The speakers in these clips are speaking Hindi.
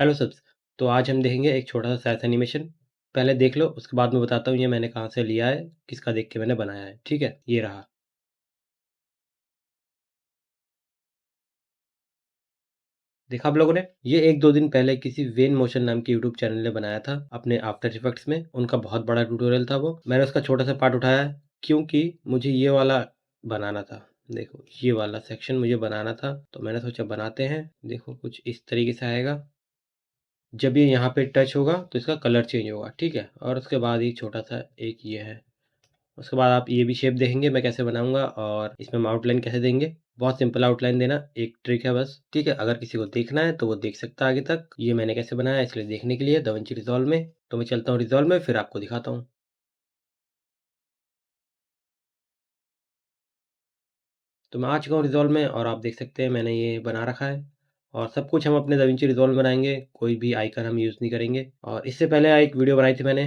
Hello subs. तो आज हम देखेंगे एक छोटा सा साइंस एनिमेशन। पहले देख लो, उसके बाद मैं बताता हूँ ये मैंने कहाँ से लिया है, किसका देख के मैंने बनाया है। ठीक है, ये रहा। देखा आप लोगों ने? ये एक दो दिन पहले किसी वेन मोशन नाम के यूट्यूब चैनल ने बनाया था अपने आफ्टर इफेक्ट्स में। उनका बहुत बड़ा ट्यूटोरियल था वो। मैंने उसका छोटा सा पार्ट उठाया है, क्योंकि मुझे ये वाला बनाना था। देखो, ये वाला सेक्शन मुझे बनाना था, तो मैंने सोचा बनाते हैं। देखो, कुछ इस तरीके से आएगा। जब ये यहाँ पे टच होगा तो इसका कलर चेंज होगा। ठीक है, और उसके बाद ये छोटा सा एक ये है। उसके बाद आप ये भी शेप देखेंगे मैं कैसे बनाऊंगा, और इसमें हम आउटलाइन कैसे देंगे। बहुत सिंपल आउटलाइन देना, एक ट्रिक है बस। ठीक है, अगर किसी को देखना है तो वो देख सकता है आगे तक ये मैंने कैसे बनाया है, इसलिए देखने के लिए दाविंची रिजॉल्व में। तो मैं चलता हूँ रिजॉल्व में, फिर आपको दिखाता हूँ। तो मैं आ चुका हूँ रिजॉल्व में, और आप देख सकते हैं मैंने ये बना रखा है। और सब कुछ हम अपने दाविंची रिजॉल्व में बनाएंगे, कोई भी आइकन हम यूज़ नहीं करेंगे। और इससे पहले एक वीडियो बनाई थी मैंने,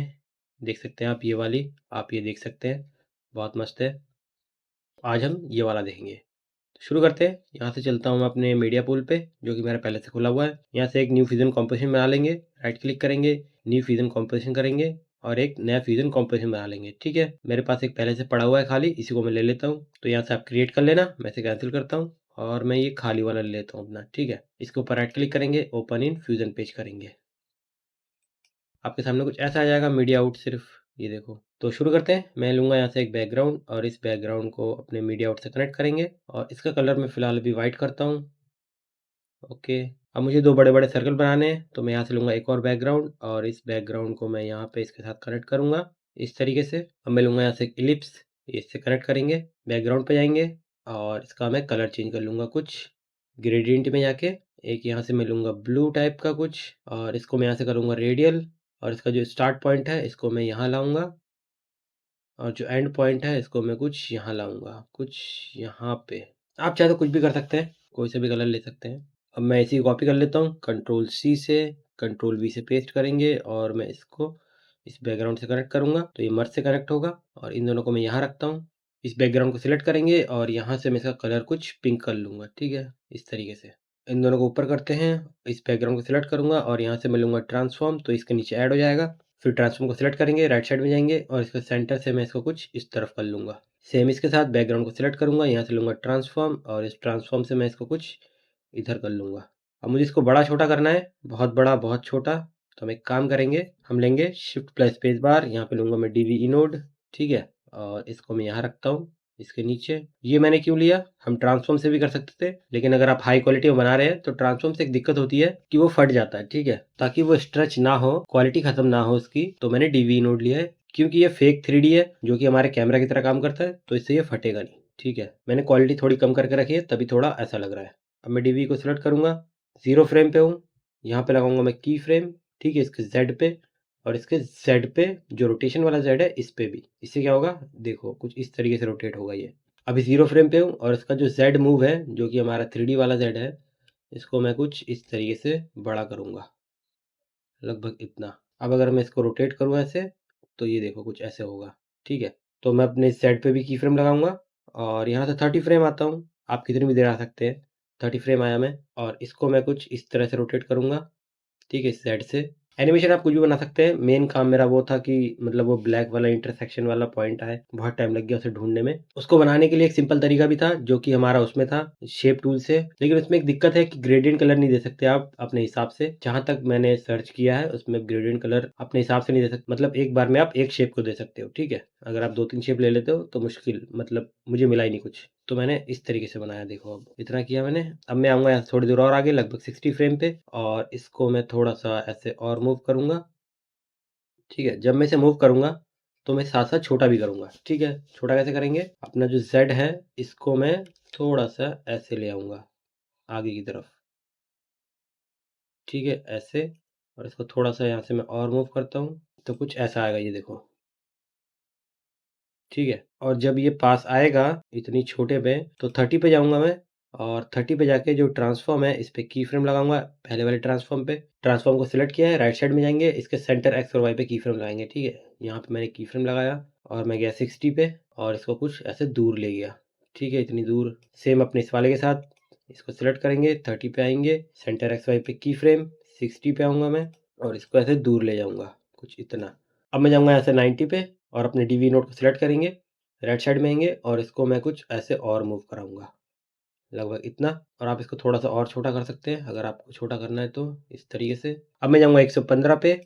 देख सकते हैं आप ये वाली। आप ये देख सकते हैं, बहुत मस्त है। आज हम ये वाला देखेंगे। शुरू करते हैं। यहाँ से चलता हूँ मैं अपने मीडिया पूल पे, जो कि मेरा पहले से खुला हुआ है। यहाँ से एक न्यू फ्यूजन कॉम्पोजिशन बना लेंगे। राइट क्लिक करेंगे, न्यू फ्यूजन कॉम्पोजिशन करेंगे, और एक नया फ्यूजन कॉम्पोजिशन बना लेंगे। ठीक है, मेरे पास एक पहले से पड़ा हुआ है खाली, इसी को मैं ले लेता हूँ। तो यहाँ से आप क्रिएट कर लेना, मैं इसे कैंसिल करता हूँ, और मैं ये खाली वाला ले लेता हूँ अपना। ठीक है, इसके ऊपर राइट क्लिक करेंगे, ओपन इन फ्यूजन पेज करेंगे। आपके सामने कुछ ऐसा आ जाएगा, मीडिया आउट सिर्फ। ये देखो। तो शुरू करते हैं। मैं लूँगा यहाँ से एक बैकग्राउंड, और इस बैकग्राउंड को अपने मीडिया आउट से कनेक्ट करेंगे, और इसका कलर मैं फ़िलहाल अभी वाइट करता हूँ। ओके। अब मुझे दो बड़े बड़े सर्कल बनाने हैं, तो मैं यहाँ से लूँगा एक और बैकग्राउंड, और इस बैकग्राउंड को मैं यहाँ पे इसके साथ कनेक्ट करूँगा इस तरीके से। अब मैं लूँगा यहाँ से एक इलिप्स, इससे कनेक्ट करेंगे। बैकग्राउंड पे जाएंगे, और इसका मैं कलर चेंज कर लूँगा कुछ ग्रेडियंट में जाके। एक यहाँ से मैं लूँगा ब्लू टाइप का कुछ, और इसको मैं यहाँ से करूँगा रेडियल। और इसका जो स्टार्ट पॉइंट है इसको मैं यहाँ लाऊंगा, और जो एंड पॉइंट है इसको मैं कुछ यहाँ लाऊंगा, कुछ यहाँ पे। आप चाहे तो कुछ भी कर सकते हैं, कोई से भी कलर ले सकते हैं। अब मैं इसी कॉपी कर लेता हूँ, कंट्रोल सी से कंट्रोल वी से पेस्ट करेंगे, और मैं इसको इस बैकग्राउंड से कनेक्ट करूँगा, तो ये मर्ज से कनेक्ट होगा। और इन दोनों को मैं यहाँ रखता हूँ। इस बैकग्राउंड को सिलेक्ट करेंगे, और यहाँ से मैं इसका कलर कुछ पिंक कर लूँगा। ठीक है, इस तरीके से। इन दोनों को ऊपर करते हैं। इस बैकग्राउंड को सिलेक्ट करूँगा, और यहाँ से मैं लूँगा ट्रांसफॉर्म, तो इसके नीचे ऐड हो जाएगा। फिर ट्रांसफॉर्म को सिलेक्ट करेंगे, राइट साइड में जाएंगे, और इसके सेंटर से मैं इसको कुछ इस तरफ कर लूँगा। सेम इसके साथ बैकग्राउंड को सिलेक्ट करूँगा, यहाँ से लूँगा ट्रांसफॉर्म, और इस ट्रांसफॉर्म से मैं इसको कुछ इधर कर लूँगा। अब मुझे इसको बड़ा छोटा करना है, बहुत बड़ा बहुत छोटा। तो हम एक काम करेंगे, हम लेंगे शिफ्ट प्लस स्पेस बार, यहाँ पे लूँगा मैं डीवी इनोड। ठीक है, और इसको मैं यहाँ रखता हूँ इसके नीचे। ये मैंने क्यों लिया, हम ट्रांसफॉर्म से भी कर सकते थे, लेकिन अगर आप हाई क्वालिटी में बना रहे हैं तो ट्रांसफॉर्म से एक दिक्कत होती है कि वो फट जाता है। ठीक है, ताकि वो स्ट्रेच ना हो, क्वालिटी खत्म ना हो उसकी, तो मैंने डीवी नोड लिया है। क्योंकि ये फेक 3D है, जो कि हमारे कैमरा की तरह काम करता है, तो इससे ये फटेगा नहीं। ठीक है, मैंने क्वालिटी थोड़ी कम करके रखी है, तभी थोड़ा ऐसा लग रहा है। अब मैं डीवी को सिलेक्ट करूंगा, 0 फ्रेम पे हूँ। यहाँ पे लगाऊंगा मैं की फ्रेम। ठीक है, इसके जेड पे, और इसके जेड पे जो रोटेशन वाला जेड है इस पे भी। इससे क्या होगा, देखो कुछ इस तरीके से रोटेट होगा ये। अभी 0 फ्रेम पे हूँ, और इसका जो जेड मूव है, जो कि हमारा 3D वाला जेड है, इसको मैं कुछ इस तरीके से बड़ा करूँगा, लगभग इतना। अब अगर मैं इसको रोटेट करूँ ऐसे, तो ये देखो कुछ ऐसे होगा। ठीक है, तो मैं अपने सेट पे भी की फ्रेम लगाऊंगा, और यहाँ से 30 फ्रेम आता हूँ। आप कितनी भी देर आ सकते हैं। 30 फ्रेम आया मैं, और इसको मैं कुछ इस तरह से रोटेट करूँगा। ठीक है, इस साइड से। एनिमेशन आप कुछ भी बना सकते हैं, मेन काम मेरा वो था कि मतलब वो ब्लैक वाला इंटरसेक्शन वाला पॉइंट आए। बहुत टाइम लग गया उसे ढूंढने में। उसको बनाने के लिए एक सिंपल तरीका भी था, जो कि हमारा उसमें था शेप टूल से। लेकिन उसमें एक दिक्कत है कि ग्रेडियंट कलर नहीं दे सकते आप अपने हिसाब से। जहां तक मैंने सर्च किया है उसमें ग्रेडियंट कलर अपने हिसाब से नहीं दे सकते, मतलब एक बार में आप एक शेप को दे सकते हो। ठीक है, अगर आप 2-3 शेप ले लेते हो तो मुश्किल, मतलब मुझे मिला ही नहीं कुछ। तो मैंने इस तरीके से बनाया। देखो, अब इतना किया मैंने। अब मैं आऊँगा यहाँ से थोड़ी दूर और आगे, लगभग 60 फ्रेम पे, और इसको मैं थोड़ा-सा ऐसे और मूव करूँगा। ठीक है, जब मैं इसे मूव करूँगा तो मैं साथ-साथ छोटा भी करूँगा। ठीक है, छोटा कैसे करेंगे, अपना जो ज़ेड है इसको मैं थोड़ा-सा ऐसे ले आऊँगा आगे की तरफ। ठीक है, ऐसे। और इसको थोड़ा-सा यहाँ से मैं और मूव करता हूँ, तो कुछ ऐसा आएगा, ये देखो। ठीक है, और जब ये पास आएगा इतनी छोटे पे, तो 30 पे जाऊँगा मैं, और 30 पे जाके जो ट्रांसफ़ॉर्म है इस पे की फ्रेम लगाऊँगा, पहले वाले ट्रांसफ़ॉर्म पे। ट्रांसफ़ॉर्म को सिलेक्ट किया है, राइट साइड में जाएँगे, इसके सेंटर एक्स और वाई पे की फ्रेम लगाएँगे। ठीक है, यहाँ पे मैंने की फ्रेम लगाया, और मैं गया 60 पे, और इसको कुछ ऐसे दूर ले गया। ठीक है, इतनी दूर। सेम अपने इस वाले के साथ, इसको सिलेक्ट करेंगे, 30 पे आएँगे, सेंटर एक्स वाई पे की फ्रेम, 60 पे आऊँगा मैं और इसको ऐसे दूर ले जाऊँगा, कुछ इतना। अब मैं जाऊँगा ऐसे 90 पे और अपने डीवी नोड को सिलेक्ट करेंगे, राइट साइड में आएँगे और इसको मैं कुछ ऐसे और मूव कराऊँगा, लगभग इतना। और आप इसको थोड़ा-सा और छोटा कर सकते हैं, अगर आपको छोटा करना है तो इस तरीके से। अब मैं जाऊँगा 115 पे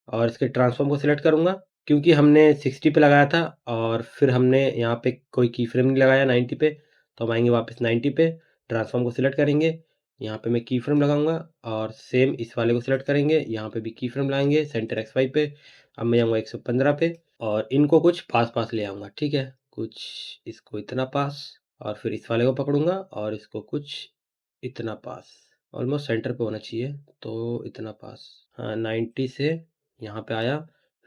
और इसके ट्रांसफ़ॉर्म को सिलेक्ट करूँगा, क्योंकि हमने 60 पे लगाया था और फिर हमने यहाँ पे कोई की फ्रेम नहीं लगाया 90 पे, तो हम आएँगे वापस 90 पे, ट्रांसफ़ॉर्म को सिलेक्ट करेंगे, यहाँ पे मैं की फ्रेम लगाऊँगा और सेम इस वाले को सिलेक्ट करेंगे, यहाँ पे भी की फ्रेम लगाएँगे सेंटर XY पे। अब मैं जाऊँगा 115 पे और इनको कुछ पास-पास ले आऊँगा, ठीक है? कुछ इसको इतना पास और फिर इस वाले को पकड़ूँगा और इसको कुछ इतना पास, ऑलमोस्ट सेंटर पे होना चाहिए, तो इतना पास। हाँ, 90 से यहाँ पे आया,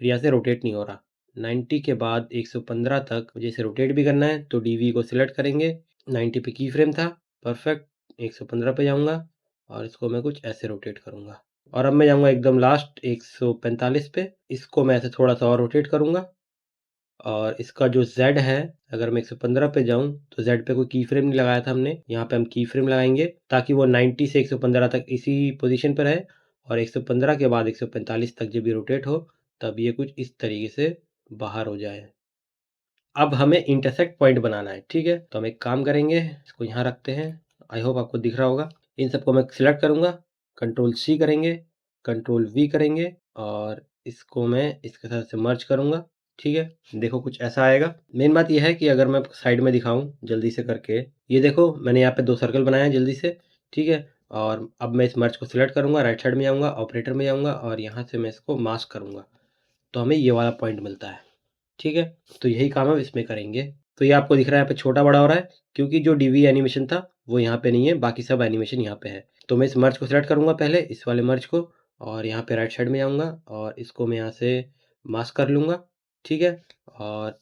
फिर यहाँ से रोटेट नहीं हो रहा। 90 के बाद 115 तक मुझे इसे रोटेट भी करना है, तो डीवी को सिलेक्ट करेंगे। 90 पे की फ्रेम था, परफेक्ट। 115 पे जाऊँगा और इसको मैं कुछ ऐसे रोटेट करूँगा और अब मैं जाऊँगा एकदम लास्ट 145 पे। इसको मैं ऐसे थोड़ा-सा और रोटेट करूँगा और इसका जो Z है, अगर मैं 115 पे जाऊँ, तो Z पे कोई की फ्रेम नहीं लगाया था हमने। यहाँ पे हम की फ्रेम लगाएँगे ताकि वो 90 से 115 तक इसी पोज़ीशन पे रहे और 115 के बाद 145 तक जब ये रोटेट हो, तब ये कुछ इस तरीके से बाहर हो जाए। अब हमें इंटरसेक्ट पॉइंट बनाना है, ठीक है? तो हम एक काम करेंगे, इसको यहाँ रखते हैं। आई होप आपको दिख रहा होगा। इन सबको मैं सिलेक्ट करूँगा, कंट्रोल C करेंगे, कंट्रोल V करेंगे और इसको मैं इसके साथ से मर्ज करूँगा, ठीक है? देखो कुछ ऐसा आएगा। मेन बात ये है कि अगर मैं साइड में दिखाऊँ जल्दी से करके, ये देखो मैंने यहाँ पे 2 सर्कल बनाए हैं जल्दी से, ठीक है? और अब मैं इस मर्ज को सिलेक्ट करूँगा, राइट साइड में जाऊँगा, ऑपरेटर में जाऊँगा और यहाँ से मैं इसको मास्क करूँगा, तो हमें ये वाला पॉइंट मिलता है। ठीक है? तो यही काम हम इसमें करेंगे। तो ये आपको दिख रहा है यहाँ पे छोटा-बड़ा हो रहा है, क्योंकि जो डीवी एनिमेशन था, वो यहाँ पे नहीं है, बाकी सब एनिमेशन यहाँ पे है। तो मैं इस मर्ज को सिलेक्ट करूँगा पहले, इस वाले मर्ज को और यहाँ पे राइट साइड में जाऊँगा और इसको मैं यहाँ से मास्क कर लूँगा, ठीक है? और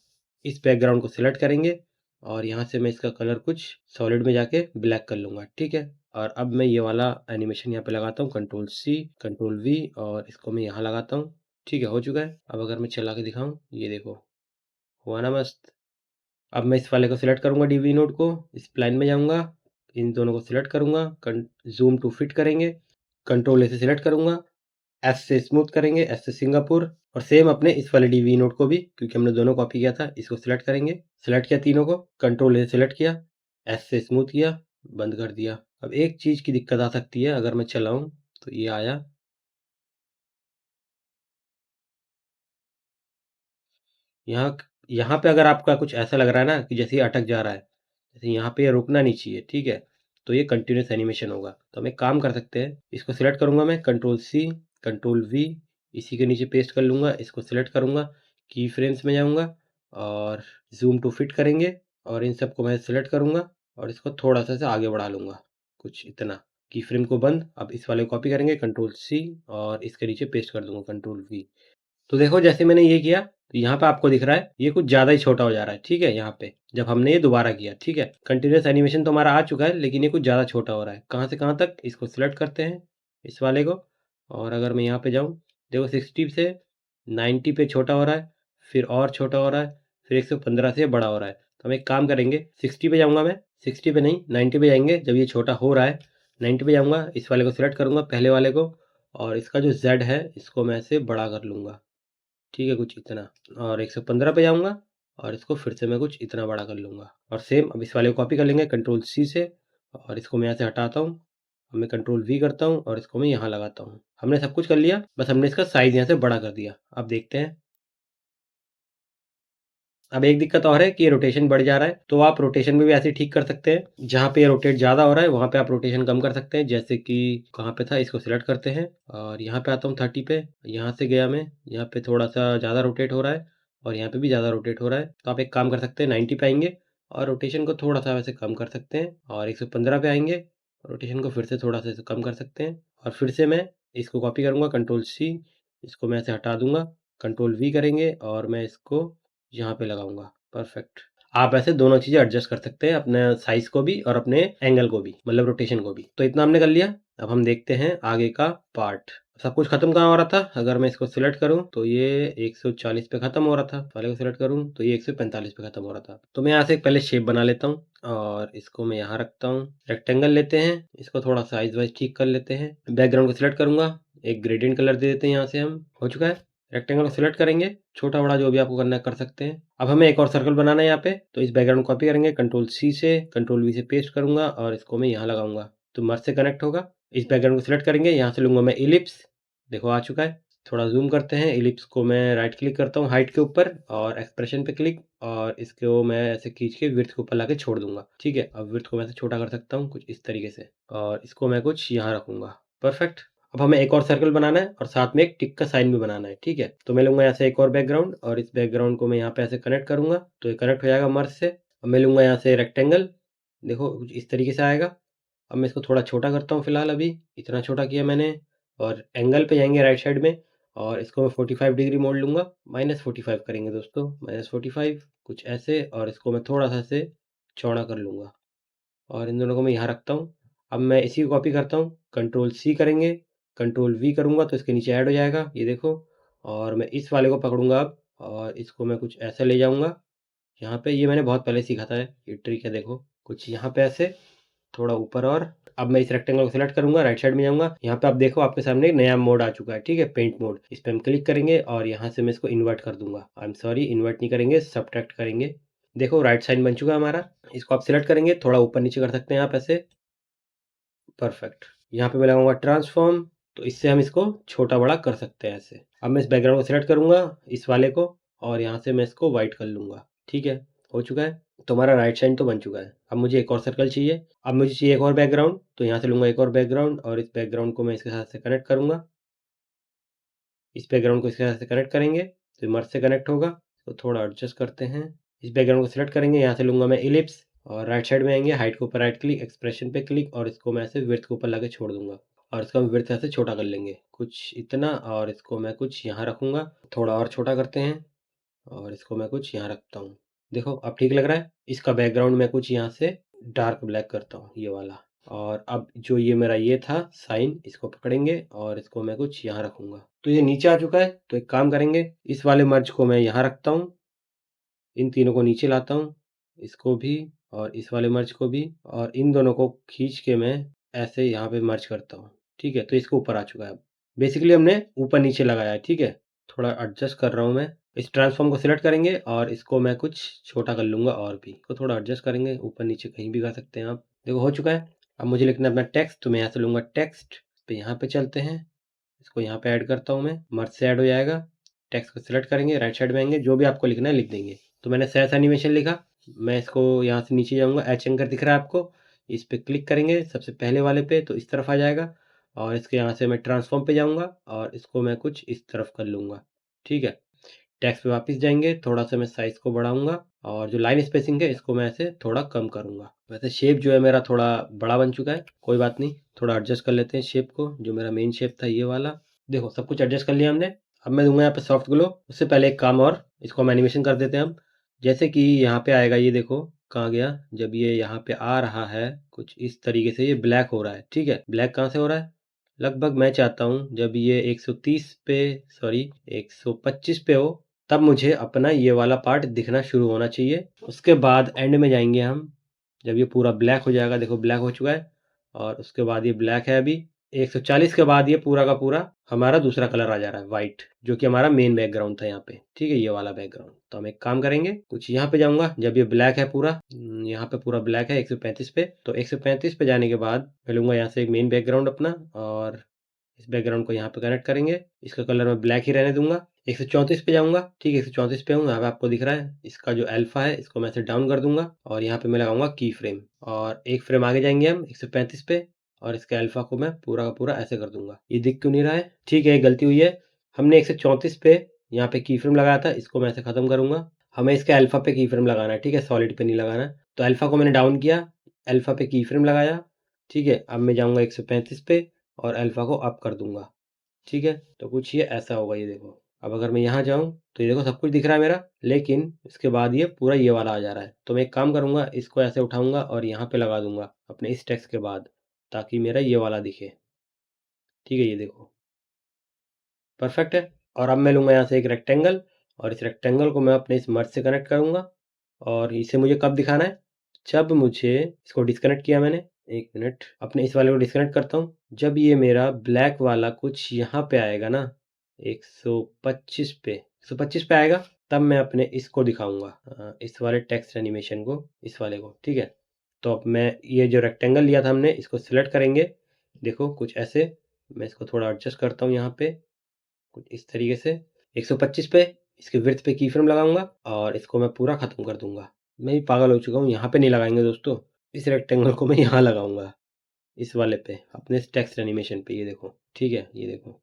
इस बैकग्राउंड को सिलेक्ट करेंगे और यहाँ से मैं इसका कलर कुछ सॉलिड में जाके ब्लैक कर लूँगा, ठीक है? और अब मैं ये वाला एनिमेशन यहाँ पे लगाता हूँ, कंट्रोल C, कंट्रोल V और इसको मैं यहाँ लगाता हूँ, ठीक है? हो चुका है। अब अगर मैं चला के दिखाऊँ, ये देखो। हुआ ना मस्त। अब मैं इस वाले को सिलेक्ट करूँगा डीवी नोड को, स्प्लाइन में जाऊँगा, इन दोनों को सिलेक्ट करूँगा, ज़ूम टू फिट करेंगे, कंट्रोल ए से सिलेक्ट करूँगा, एस से स्मूथ करेंगे, एस से सिंगापुर और सेम अपने इस वाले डीवी नोड को भी, क्योंकि हमने दोनों कॉपी किया था, इसको सिलेक्ट करेंगे। सिलेक्ट किया तीनों को, कंट्रोल ए से सिलेक्ट किया, एस से स्मूथ किया, बंद कर दिया। अब एक चीज़ की दिक्कत आ सकती है, अगर मैं चलाऊँ तो ये आया। यहाँ यहाँ पे अगर आपका कुछ ऐसा लग रहा है ना कि जैसे ये अटक जा रहा है, जैसे यहाँ पे ये रुकना नहीं चाहिए, ठीक है? तो ये कंटीन्यूअस एनिमेशन होगा। तो हम एक काम कर सकते हैं, इसको सिलेक्ट करूँगा मैं, कंट्रोल C, कंट्रोल V, इसी के नीचे पेस्ट कर लूँगा, इसको सिलेक्ट करूँगा, की फ्रेम्स में जाऊँगा और ज़ूम टू फिट करेंगे और इन सबको मैं सिलेक्ट करूँगा और इसको थोड़ा-सा ऐसे आगे बढ़ा लूँगा, कुछ इतना। की फ्रेम को बंद, अब इस वाले को कॉपी करेंगे, कंट्रोल C और इसके नीचे पेस्ट कर दूँगा, कंट्रोल V। तो देखो जैसे मैंने ये किया, तो यहाँ पे आपको दिख रहा है, ये कुछ ज़्यादा ही छोटा हो जा रहा है, ठीक है? यहाँ पे, जब हमने ये दोबारा किया, ठीक है? कंटीन्यूअस एनिमेशन तो हमारा आ चुका है, लेकिन ये कुछ ज़्यादा छोटा हो रहा है। कहाँ से कहाँ तक? इसको सिलेक्ट करते हैं, इस वाले को और अगर मैं यहाँ पे जाऊँ, देखो 60 से 90 पे छोटा हो रहा है, फिर और छोटा हो रहा है, फिर 115 से बड़ा हो रहा है। तो हम एक काम करेंगे, 60 पे जाऊँगा मैं, 60 पे नहीं, 90 पे जाएँगे, जब ये छोटा हो रहा है, 90 पे जाऊँगा, इस वाले को सिलेक्ट करूँगा, पहले वाले को और इसका जो Z है, इसको मैं ऐसे बड़ा कर लूँगा। ठीक है, कुछ इतना और 115 पे जाऊँगा और इसको फिर से मैं कुछ इतना बड़ा कर लूँगा और सेम अब इस वाले को कॉपी कर लेंगे कंट्रोल C से और इसको मैं यहाँ से हटाता हूँ। अब मैं कंट्रोल V करता हूँ और इसको मैं यहाँ लगाता हूँ। हमने सब कुछ कर लिया, बस हमने इसका साइज़ यहाँ से बड़ा कर दिया। अब देखते हैं। अब एक दिक्कत और है कि ये रोटेशन बढ़ जा रहा है, तो आप रोटेशन में भी ऐसे ही ठीक कर सकते हैं। जहाँ पे ये रोटेट ज़्यादा हो रहा है, वहाँ पे आप रोटेशन कम कर सकते हैं। जैसे कि कहाँ पे था, इसको सिलेक्ट करते हैं और यहाँ पे आता हूँ 30 पे। यहाँ से गया मैं, यहाँ पे थोड़ा-सा ज़्यादा रोटेट हो रहा है और यहाँ पे भी ज़्यादा रोटेट हो रहा है। तो आप एक काम कर सकते हैं, 90 पे आएँगे और रोटेशन को थोड़ा-सा वैसे कम कर सकते हैं और 115 पे आएँगे, रोटेशन को फिर से थोड़ा-सा ऐसे कम कर सकते हैं और फिर से मैं इसको कॉपी करूँगा कंट्रोल C, इसको मैं ऐसे हटा दूँगा, कंट्रोल V करेंगे और मैं इसको यहाँ पे लगाऊँगा, परफेक्ट। आप ऐसे दोनों चीज़ें एडजस्ट कर सकते हैं, अपने साइज़ को भी और अपने एंगल को भी, मतलब रोटेशन को भी। तो इतना हमने कर लिया, अब हम देखते हैं आगे का पार्ट। सब कुछ खत्म कहाँ हो रहा था? अगर मैं इसको सिलेक्ट करूँ, तो ये 140 पे खत्म हो रहा था। वाले को सिलेक्ट करूँ, तो ये 145 पे खत्म हो रहा था। तो मैं यहाँ से पहले शेप बना लेता हूँ और इसको मैं यहाँ रखता हूँ। रेक्टेंगल लेते हैं, इसको थोड़ा साइज़ वाइज़ ठीक कर लेते हैं। बैकग्राउंड को सिलेक्ट करूँगा, एक ग्रेडियंट कलर दे देते हैं यहाँ से हम। हो चुका है। रेक्टेंगल को सिलेक्ट करेंगे, छोटा-बड़ा जो भी आपको करना है कर सकते हैं। अब हमें एक और सर्कल बनाना है यहाँ पे, तो इस बैकग्राउंड को कॉपी करेंगे, कंट्रोल सी से, कंट्रोल वी से पेस्ट करूँगा और इसको मैं यहाँ लगाऊँगा, तो मर्ज से कनेक्ट होगा। इस बैकग्राउंड को सिलेक्ट करेंगे, यहाँ से लूँगा मैं इलिप्स, देखो आ चुका है। थोड़ा ज़ूम करते हैं, इलिप्स को मैं राइट क्लिक करता हूँ हाइट के ऊपर और एक्सप्रेशन पे क्लिक और इसको मैं ऐसे खींच के विड्थ के ऊपर लाके छोड़ दूँगा, ठीक है? अब विड्थ को मैं ऐसे छोटा कर सकता हूँ कुछ इस तरीके से और इसको मैं कुछ यहाँ रखूँगा, परफेक्ट। अब हमें एक और सर्कल बनाना है और साथ में एक टिक का साइन भी बनाना है, ठीक है? तो मैं लूँगा यहाँ से एक और बैकग्राउंड और इस बैकग्राउंड को मैं यहाँ पे ऐसे कनेक्ट करूँगा, तो ये कनेक्ट हो जाएगा मर्ज से। अब मैं लूँगा यहाँ से रेक्टेंगल, देखो कुछ इस तरीके से आएगा। अब मैं इसको थोड़ा छोटा करता हूँ फिलहाल अभी, इतना छोटा किया मैंने और एंगल पे जाएँगे राइट साइड में और इसको मैं 45 डिग्री मोड़ लूँगा, -45 करेंगे दोस्तों, -45 कुछ ऐसे और इसको मैं थोड़ा-सा ऐसे चौड़ा कर लूँगा और इन दोनों को मैं यहाँ रखता हूँ। अब मैं इसी को कॉपी करता हूँ, कंट्रोल सी करेंगे, कंट्रोल वी करूँगा तो इसके नीचे ऐड हो जाएगा, ये देखो। और मैं इस वाले को पकड़ूँगा अब और इसको मैं कुछ ऐसे ले जाऊँगा, यहाँ पे ये मैंने बहुत पहले सीखा था, ये ट्रिक है देखो, कुछ यहाँ पे ऐसे थोड़ा ऊपर और अब मैं इस रेक्टेंगल को सिलेक्ट करूँगा, राइट साइड में जाऊँगा, यहाँ पे आप देखो आपके सामने एक नया मोड आ चुका है, ठीक है? पेंट मोड, इस पे हम क्लिक करेंगे और यहाँ से मैं इसको इन्वर्ट कर दूँगा। आई एम सॉरी इन्वर्ट नहीं करेंगे, सबट्रैक्ट करेंगे। देखो राइट साइड बन चुका है हमारा, इसको आप सिलेक्ट करेंगे, थोड़ा ऊपर-नीचे कर सकते हैं आप ऐसे, परफेक्ट। यहाँ पे मैं लगाऊँगा ट्रांसफॉर्म, तो इससे हम इसको छोटा-बड़ा कर सकते हैं ऐसे। अब मैं इस बैकग्राउंड को सिलेक्ट करूँगा, इस वाले को और यहाँ से मैं इसको व्हाइट कर लूँगा, ठीक है? हो चुका है। तो हमारा राइट साइड तो बन चुका है। अब मुझे एक और सर्कल चाहिए, अब मुझे चाहिए एक और बैकग्राउंड, तो यहाँ से लूँगा एक और बैकग्राउंड और इस बैकग्राउंड को मैं इसके साथ से कनेक्ट करूँगा। इस बैकग्राउंड को इसके साथ से कनेक्ट करेंगे, तो ये मर्ज से कनेक्ट होगा, तो थोड़ा एडजस्ट करते हैं। इस बैकग्राउंड को सिलेक्ट करेंगे, यहाँ से लूँगा मैं इलिप्स और राइट साइड में आएँगे, हाइट के ऊपर राइट क्लिक, एक्सप्रेशन पे क्लिक और इसको मैं ऐसे विड्थ के ऊपर लाके छोड़ दूँगा और इसका हम विड्थ ऐसे छोटा कर लेंगे, कुछ इतना और इसको मैं कुछ यहाँ रखूँगा, थोड़ा और छोटा करते हैं और इसको मैं कुछ यहाँ रखता हूँ। देखो अब ठीक लग रहा है? इसका बैकग्राउंड मैं कुछ यहाँ से डार्क ब्लैक करता हूँ, ये वाला। और अब जो ये मेरा ये था साइन, इसको पकड़ेंगे और इसको मैं कुछ यहाँ रखूँगा। तो ये नीचे आ चुका है, तो एक काम करेंगे, इस वाले मर्ज को मैं यहाँ रखता हूँ, इन तीनों को नीचे लाता हूँ, इसको भी और इस वाले मर्ज को भी और इन दोनों को खींच के मैं ऐसे यहाँ पे मर्ज करता हूँ, ठीक है? तो इसको ऊपर आ चुका है अब। बेसिकली हमने ऊपर-नीचे लगाया है, ठीक है? थोड़ा एडजस्ट कर रहा हूँ मैं। इस ट्रांसफॉर्म को सिलेक्ट करेंगे और इसको मैं कुछ छोटा कर लूँगा और भी। इसको थोड़ा एडजस्ट करेंगे, ऊपर-नीचे कहीं भी कर सकते हैं आप। देखो हो चुका है। अब मुझे लिखना है अपना टेक्स्ट, तो मैं यहाँ से लूँगा टेक्स्ट, पे यहाँ पे चलते हैं। इसको यहाँ पे ऐड करता हूँ मैं, मर्ज से ऐड हो जाएगा। टेक्स्ट को सिलेक्ट करेंगे, राइट साइड में आएँगे, जो भी आपको लिखना है लिख देंगे। तो मैंने सेस एनिमेशन लिखा, मैं इसको यहाँ से नीचे जाऊँगा, एच एंकर दिख रहा है आपको, इस पे क्लिक करेंगे सबसे पहले वाले पे, तो इस तरफ आ जाएगा और इसके यहाँ से मैं ट्रांसफॉर्म पे जाऊँगा और इसको मैं कुछ इस तरफ कर लूँगा, ठीक है? टेक्स्ट पे वापस जाएँगे, थोड़ा-सा मैं साइज़ को बढ़ाऊँगा और जो लाइन स्पेसिंग है इसको मैं ऐसे थोड़ा कम करूँगा। वैसे शेप जो है मेरा थोड़ा बड़ा बन चुका है, कोई बात नहीं, थोड़ा एडजस्ट कर लेते हैं शेप को, जो मेरा मेन शेप था ये वाला। देखो सब कुछ एडजस्ट कर लिया हमने, अब मैं दूँगा यहाँ पे सॉफ्ट ग्लो, उससे पहले एक काम और, इसको हम एनिमेशन कर देते हैं हम। जैसे कि यहाँ पे आएगा ये देखो, कहाँ गया? जब ये यहाँ पे आ रहा है, कुछ इस तरीके से ये ब्लैक हो रहा है, ठीक है? ब्लैक कहाँ से हो रहा है? लगभग मैं चाहता हूँ जब ये 130 पे सॉरी 125 पे हो, तब मुझे अपना ये वाला पार्ट दिखना शुरू होना चाहिए। उसके बाद एंड में जाएँगे हम, जब ये पूरा ब्लैक हो जाएगा, देखो ब्लैक हो चुका है और उसके बाद ये ब्लैक है अभी। 140 के बाद ये पूरा का पूरा हमारा दूसरा कलर आ जा रहा है व्हाइट, जो कि हमारा मेन बैकग्राउंड था यहाँ पे, ठीक है? ये वाला बैकग्राउंड। तो हम एक काम करेंगे, कुछ यहाँ पे जाऊँगा, जब ये ब्लैक है पूरा, यहाँ पे पूरा ब्लैक है 135 पे, तो 135 पे जाने के बाद मैं लूँगा यहाँ से एक मेन बैकग्राउंड अपना और इस बैकग्राउंड को यहाँ पे कनेक्ट करेंगे, इसका कलर मैं ब्लैक ही रहने दूँगा। 134 पे जाऊँगा, ठीक है 134 पे हूँ, यहाँ पे आपको दिख रहा है, इसका जो अल्फ़ा है इसको मैं ऐसे डाउन कर दूँगा और यहाँ पे मैं लगाऊँगा की फ्रेम और एक फ्रेम आगे जाएँगे हम 135 पे और इसके अल्फ़ा को मैं पूरा का पूरा ऐसे कर दूँगा। ये दिख क्यों नहीं रहा है? ठीक है, गलती हुई है। हमने 134 पे यहाँ पे की फ्रेम लगाया था, इसको मैं ऐसे ख़त्म करूँगा। हमें इसके अल्फ़ा पे की फ्रेम लगाना है, ठीक है? सॉलिड पे नहीं लगाना है। तो अल्फ़ा को मैंने डाउन किया, अल्फ़ा पे की फ्रेम लगाया, ठीक है? अब मैं जाऊँगा 135 पे और अल्फ़ा को अप कर दूँगा, ठीक है? तो कुछ ये ऐसा होगा ये देखो। अब अगर मैं यहाँ जाऊँ, तो ये देखो सब कुछ दिख रहा है मेरा, लेकिन इसके बाद ये पूरा ये वाला आ जा रहा है। तो मैं एक काम करूँगा, इसको ऐसे उठाऊँगा और यहाँ पे लगा दूँगा, अपने इस टेक्स्ट के बाद, ताकि मेरा ये वाला दिखे, ठीक है? ये देखो, परफेक्ट है। और अब मैं लूँगा यहाँ से एक रेक्टेंगल और इस रेक्टेंगल को मैं अपने इस मर्ज से कनेक्ट करूँगा और इसे मुझे कब दिखाना है? जब मुझे इसको डिस्कनेक्ट किया मैंने, 1 मिनट, अपने इस वाले को डिस्कनेक्ट करता हूँ। जब ये मेरा ब्लैक वाला कुछ यहाँ पे आएगा ना, 125 पे, 125 पे आएगा, तब मैं अपने इसको दिखाऊँगा, इस वाले टेक्स्ट एनिमेशन को, इस वाले को, ठीक है? तो अब मैं ये जो रेक्टेंगल लिया था हमने, इसको सिलेक्ट करेंगे। देखो कुछ ऐसे, मैं इसको थोड़ा एडजस्ट करता हूँ यहाँ पे, कुछ इस तरीके से। 125 पे इसके विड्थ पे की फ्रेम लगाऊंगा और इसको मैं पूरा खत्म कर दूंगा। मैं भी पागल हो चुका हूँ, यहाँ पे नहीं लगाएंगे दोस्तों, इस रेक्टेंगल को मैं यहाँ लगाऊंगा, इस वाले पे, अपने टेक्स्ट एनिमेशन पे। ये देखो, ठीक है, ये देखो,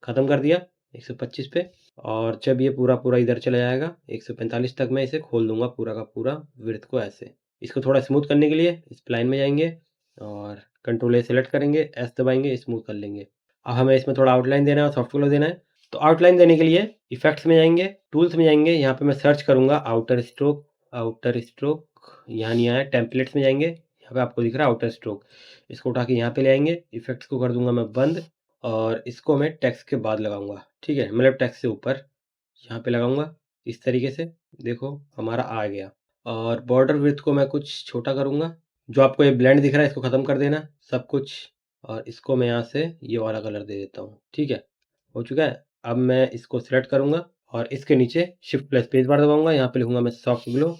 खत्म कर दिया 125 पे। और जब ये पूरा पूरा इधर चला जाएगा 145 तक, मैं इसे खोल दूंगा पूरा का पूरा विड्थ को ऐसे। इसको थोड़ा स्मूथ करने के लिए इस प्लाइन में जाएंगे और कंट्रोल ए सेलेक्ट करेंगे, एस दबाएंगे, स्मूथ कर लेंगे। अब हमें इसमें थोड़ा आउटलाइन देना है और सॉफ्ट कलर देना है। तो आउटलाइन देने के लिए इफेक्ट्स में जाएंगे, टूल्स में जाएंगे, यहाँ पे मैं सर्च करूंगा आउटर स्ट्रोक। आउटर स्ट्रोक यहाँ नहीं आया, टेम्पलेट्स में जाएंगे, यहाँ पे आपको दिख रहा है आउटर स्ट्रोक। इसको उठा के यहाँ पे ले आएंगे, इफेक्ट्स को कर दूंगा मैं बंद और इसको मैं टेक्स्ट के बाद लगाऊंगा, ठीक है, मतलब टेक्स्ट से ऊपर यहाँ पे लगाऊंगा इस तरीके से। देखो हमारा आ गया। और बॉर्डर विड्थ को मैं कुछ छोटा करूंगा। जो आपको ये ब्लेंड दिख रहा है इसको ख़त्म कर देना सब कुछ, और इसको मैं यहाँ से ये वाला कलर दे देता हूँ, ठीक है, हो चुका है। अब मैं इसको सिलेक्ट करूंगा और इसके नीचे शिफ्ट प्लस स्पेस बार दबाऊंगा, यहाँ पे लिखूंगा मैं सॉफ्ट ग्लो।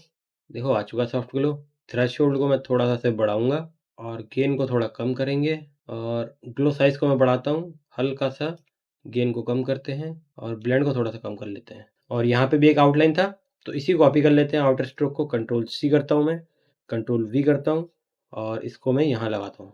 देखो आ चुका सॉफ्ट ग्लो। थ्रेशोल्ड को मैं थोड़ा सा से बढ़ाऊंगा और गेन को थोड़ा कम करेंगे, और ग्लो साइज को मैं बढ़ाता हूँ हल्का सा, गेन को कम करते हैं और ब्लेंड को थोड़ा सा कम कर लेते हैं। और यहाँ पे भी एक आउटलाइन था तो इसी को कॉपी कर लेते हैं, आउटर स्ट्रोक को कंट्रोल सी करता हूँ मैं, कंट्रोल वी करता हूँ और इसको मैं यहाँ लगाता हूँ,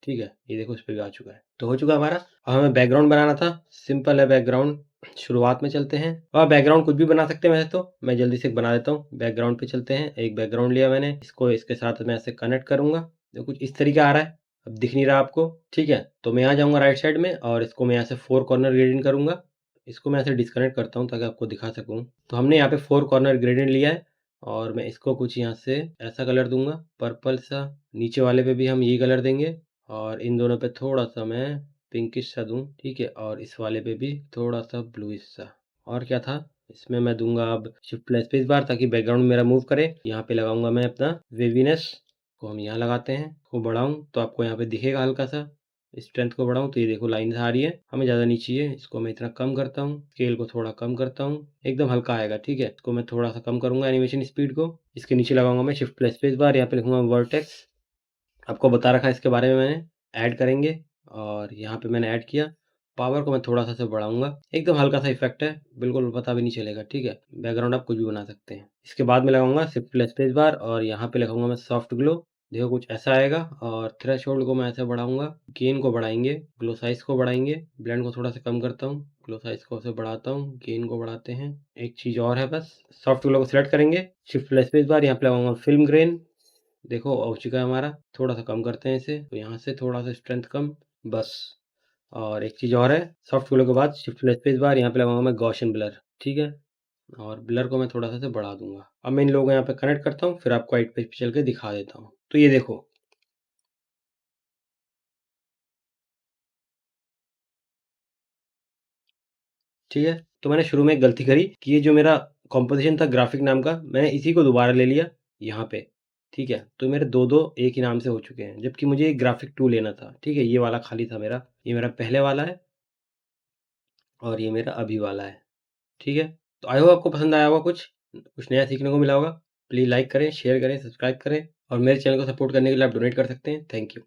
ठीक है, ये देखो इस पे भी आ चुका है। तो हो चुका हमारा। अब हमें बैकग्राउंड बनाना था, सिंपल है बैकग्राउंड। शुरुआत में चलते हैं, और बैकग्राउंड कुछ भी बना सकते हैं वैसे तो, मैं जल्दी से बना देता हूँ। बैकग्राउंड पे चलते हैं, एक बैकग्राउंड लिया मैंने, इसको इसके साथ मैं ऐसे कनेक्ट करूंगा। देखो कुछ इस तरीके आ रहा है, अब दिख नहीं रहा आपको, ठीक है। तो मैं यहाँ जाऊँगा राइट साइड में और इसको मैं यहाँ से 4 कॉर्नर ग्रेडियंट करूँगा। इसको मैं ऐसे डिस्कनेक्ट करता हूँ ताकि आपको दिखा सकूँ। तो हमने यहाँ पे 4 कॉर्नर ग्रेडियंट लिया है और मैं इसको कुछ यहाँ से ऐसा कलर दूंगा पर्पल सा, नीचे वाले पे भी हम यही कलर देंगे और इन दोनों पे थोड़ा सा मैं पिंकिश सा दूं, ठीक है, और इस वाले पे भी थोड़ा सा ब्लूइश सा। और क्या था, इसमें मैं दूंगा अब शिफ्ट प्लस स्पेस बार ताकि बैकग्राउंड मेरा मूव करे। यहाँ पे लगाऊंगा मैं अपना वेवीनेस को, हम यहाँ लगाते हैं, को बढ़ाऊँ तो आपको यहाँ पे दिखेगा हल्का सा। स्ट्रेंथ को बढ़ाऊँ तो ये देखो लाइन आ रही है, हमें ज़्यादा नहीं चाहिए, इसको मैं इतना कम करता हूँ, स्केल को थोड़ा कम करता हूँ, एकदम हल्का आएगा, ठीक है। इसको मैं थोड़ा सा कम करूँगा एनिमेशन स्पीड को। इसके नीचे लगाऊंगा मैं शिफ्ट प्लस स्पेस बार, यहाँ पे लिखूंगा वर्टेक्स, आपको बता रखा है इसके बारे में मैंने, ऐड करेंगे और यहाँ पे मैंने ऐड किया। पावर को मैं थोड़ा सा बढ़ाऊंगा, एकदम हल्का सा इफेक्ट है, बिल्कुल पता भी नहीं चलेगा, ठीक है। बैकग्राउंड आप कुछ भी बना सकते हैं। इसके बाद में लगाऊंगा शिफ्ट प्लस स्पेस बार और यहाँ पे लगाऊंगा मैं सॉफ्ट ग्लो। देखो कुछ ऐसा आएगा। और थ्रेशोल्ड को मैं ऐसे बढ़ाऊंगा, गेन को बढ़ाएंगे, ग्लो साइज को बढ़ाएंगे, ब्लेंड को थोड़ा सा कम करता हूँ, ग्लो साइज को ऐसे बढ़ाता हूँ, गेन को बढ़ाते हैं। एक चीज़ और है बस, सॉफ्ट ग्लो को सिलेक्ट करेंगे, शिफ्ट प्लस स्पेस बार, यहाँ पे लगाऊंगा फिल्म ग्रेन। देखो हो चुका है हमारा, थोड़ा सा कम करते हैं इसे, तो यहाँ से थोड़ा सा स्ट्रेंथ कम, बस। और एक चीज़ और है, सॉफ्ट ग्लो के बाद शिफ्ट प्लस स्पेस बार, यहाँ पे लगाऊंगा मैं गॉसियन ब्लर, ठीक है, और ब्लर को मैं थोड़ा सा से बढ़ा दूंगा। अब मैं इन लोगों को यहाँ पे कनेक्ट करता हूँ, फिर आपको वाइट पेज पे चल के दिखा देता हूँ। तो ये देखो, ठीक है। तो मैंने शुरू में एक गलती करी कि ये जो मेरा कॉम्पोजिशन था ग्राफिक नाम का, मैंने इसी को दोबारा ले लिया यहाँ पे, ठीक है। तो मेरे दो दो एक ही नाम से हो चुके हैं, जबकि मुझे एक ग्राफिक 2 लेना था, ठीक है। ये वाला खाली था मेरा, ये मेरा पहले वाला है और ये मेरा अभी वाला है, ठीक है। तो आई होप आपको पसंद आया होगा, कुछ नया सीखने को मिला होगा। प्लीज़ लाइक करें, शेयर करें, सब्सक्राइब करें और मेरे चैनल को सपोर्ट करने के लिए आप डोनेट कर सकते हैं। Thank you.